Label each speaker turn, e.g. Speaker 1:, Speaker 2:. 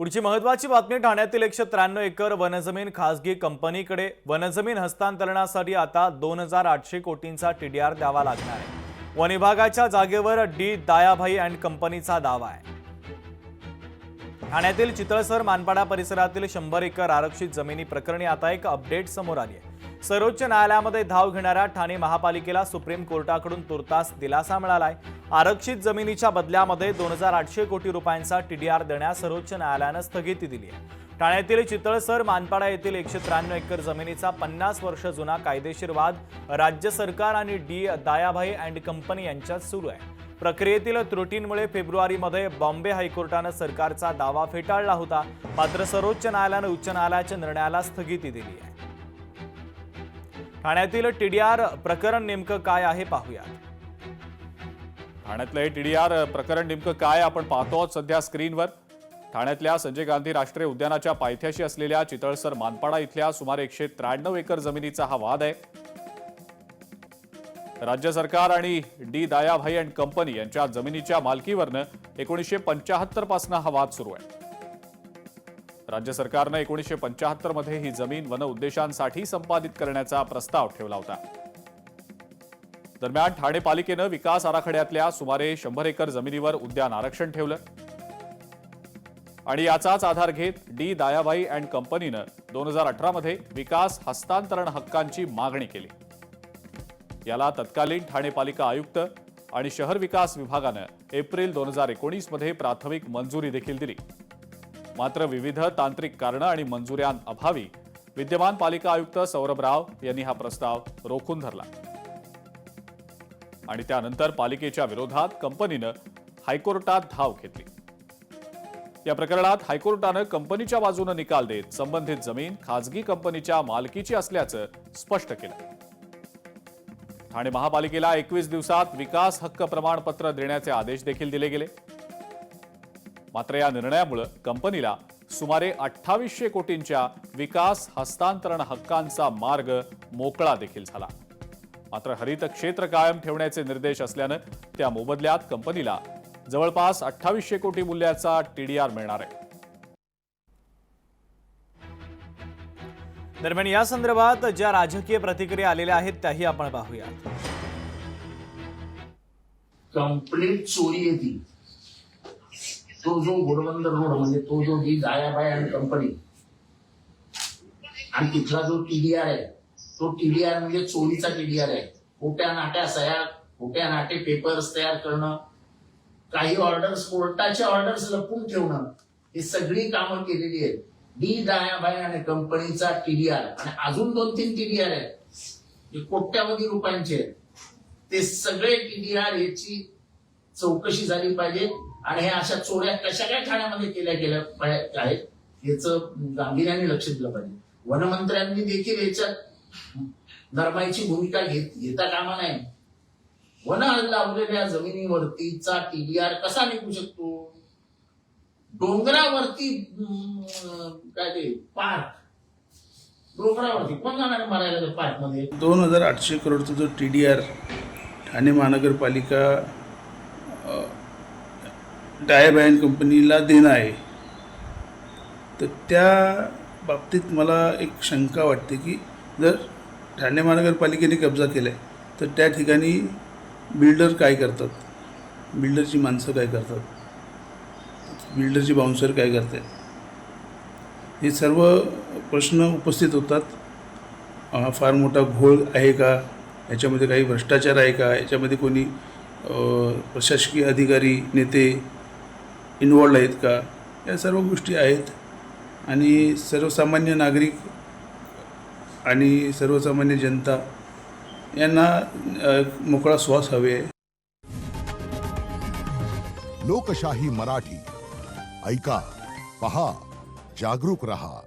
Speaker 1: पुढची महत्त्वाची बातमी ठाण्यातील 193 एकर वनजमीन खासगी कंपनीकडे वनजमीन हस्तांतरणासाठी आता 2800 कोटींचा टीडीआर द्यावा लागणार आहे। वन विभागाच्या जागेवर डी दायाभाई अँड कंपनीचा दावा आहे। ठाण्यातील चितळसर मानपाडा परिसरातील 100 एकर आरक्षित जमिनी प्रकरणी आता एक अपडेट समोर आली आहे। सर्वोच्च न्यायालयामध्ये धाव घेणाऱ्या ठाणे महापालिकेला सुप्रीम कोर्टाकडून तुर्तास दिलासा मिळालाय। आरक्षित जमिनीच्या बदल्यामध्ये 2800 कोटी रुपयांचा टीडीआर देण्यास सर्वोच्च न्यायालयाने स्थगिती दिली आहे। ठाण्यातील चितळसर मानपाडा येथील 193 एकर जमिनीचा 50 वर्ष जुना कायदेशीर वाद राज्य सरकार आणि डी दायाभाई अँड कंपनी यांच्यात सुरू आहे। प्रक्रियेतील त्रुटींमुळे फेब्रुवारीमध्ये बॉम्बे हायकोर्टाने सरकारचा दावा फेटाळला होता, मात्र सर्वोच्च न्यायालयाने उच्च न्यायालयाच्या निर्णयाला स्थगिती दिली आहे। ठाण्यातील टीडीआर प्रकरण नेमकं काय आहे पाहूया।
Speaker 2: ठाण्यातलं हे टीडीआर प्रकरण नेमकं काय आपण पाहतो आहोत सध्या स्क्रीनवर। ठाण्यातल्या संजय गांधी राष्ट्रीय उद्यानाच्या पायथ्याशी असलेल्या चितळसर मानपाडा इथल्या सुमारे 193 एकर जमिनीचा हा वाद आहे। राज्य सरकार आणि डी दायाभाई अँड कंपनी यांच्या जमिनीच्या मालकीवरनं 1975 पासून हा वाद सुरू आहे। राज्य सरकारने 1975 मध्ये ही जमीन वन उद्देशांसाठी संपादित करण्याचा प्रस्ताव ठेवला होता। दरम्यान ठाणे पालिकेने विकास आराखड्यातल्या सुमारे 100 एकर जमिनीवर उद्यान आरक्षण ठेवलं आणि याचाच आधार घेत डी दायाभाई अँड कंपनीने 2018 मध्ये विकास हस्तांतरण हक्कांची मागणी केली। याला तत्कालीन ठाणे पालिका आयुक्त आणि शहर विकास विभागाने एप्रिल 2019 मध्ये प्राथमिक मंजुरी देखील दिली, मात्र विविध तांत्रिक कारणं आणि मंजुऱ्यांअभावी विद्यमान पालिका आयुक्त सौरभ राव यांनी हा प्रस्ताव रोखून धरला आणि त्यानंतर पालिकेच्या विरोधात कंपनीने हायकोर्टात धाव घेतली। या प्रकरणात हायकोर्टाने कंपनीच्या बाजूने निकाल देत संबंधित जमीन खासगी कंपनीच्या मालकीची असल्याचं स्पष्ट केलं। ठाणे महापालिकेला 21 दिवसात विकास हक्क प्रमाणपत्र देण्याचे आदेश देखील दिले गेले, मात्र या निर्णयामुळे कंपनीला सुमारे 2800 कोटींच्या विकास हस्तांतरण हक्कांचा मार्ग मोकळा देखील झाला। मात्र हरित क्षेत्र कायम ठेवण्याचे निर्देश असल्याने त्या मोबदल्यात कंपनीला जवळपास 2800 कोटी मूल्याचा टीडीआर मिळणार आहे।
Speaker 1: दरम्यान या संदर्भात ज्या राजकीय प्रतिक्रिया आलेल्या आहेत त्याही आपण पाहूया।
Speaker 3: कंप्लीट चोरी आहे ती। तो जो घोडबंदर रोड म्हणजे तो जो डी दायाभाई अँड कंपनी आणि तिथला जो टीडीआर आहे तो टीडीआर म्हणजे चोरीचा टीडीआर आहे। खोट्या नाट्या सह्या, खोट्या नाटे पेपर्स तयार करणं, काही ऑर्डर्स कोर्टाच्या ऑर्डर्स लपवून ठेवणं, ही सगळी कामं केलेली आहेत। डी दायाभाई आणि कंपनीचा टीडीआर आणि अजून 2-3 टीडीआर आहेत जे कोट्यावधी रुपयांचे आहेत। ते सगळे टीडीआर याची चौकशी झाली पाहिजे आणि हे अशा चोऱ्या कशा काय ठाण्यामध्ये केल्या आहेत याचं गांभीर्याने लक्ष दिलं पाहिजे। वनमंत्र्यांनी देखील याच्यात नरमाईची भूमिका घेता कामा नये। वन लावलेल्या जमिनीवरतीचा टीडीआर कसा निघू शकतो? डोंगरावरती काय ते पार्क, डोंगरावरती कोण जाणार मारायला पार्क मध्ये?
Speaker 4: 2800 करोडचा जो टीडीआर ठाणे महानगरपालिका दायाभाई अँड कंपनीला देणं आहे, तर त्या बाबतीत मला एक शंका वाटते की जर ठाणे महानगरपालिकेने कब्जा केला आहे तर त्या ठिकाणी बिल्डर काय करतात, बिल्डरची माणसं काय करतात, बिल्डरची बाउन्सर काय करतात, हे सर्व प्रश्न उपस्थित होतात। फार मोठा घोळ आहे का, याच्यामध्ये काही भ्रष्टाचार आहे का, याच्यामध्ये कोणी प्रशासकीय अधिकारी नेते इन्वॉल्ड आहेत का, या सर्व गोष्टी आहेत आणि सर्वसामान्य नागरिक आणि सर्वसामान्य जनता यांना मोकळा श्वास हवे आहे।
Speaker 5: लोकशाही मराठी ऐका, पहा, जागरूक रहा।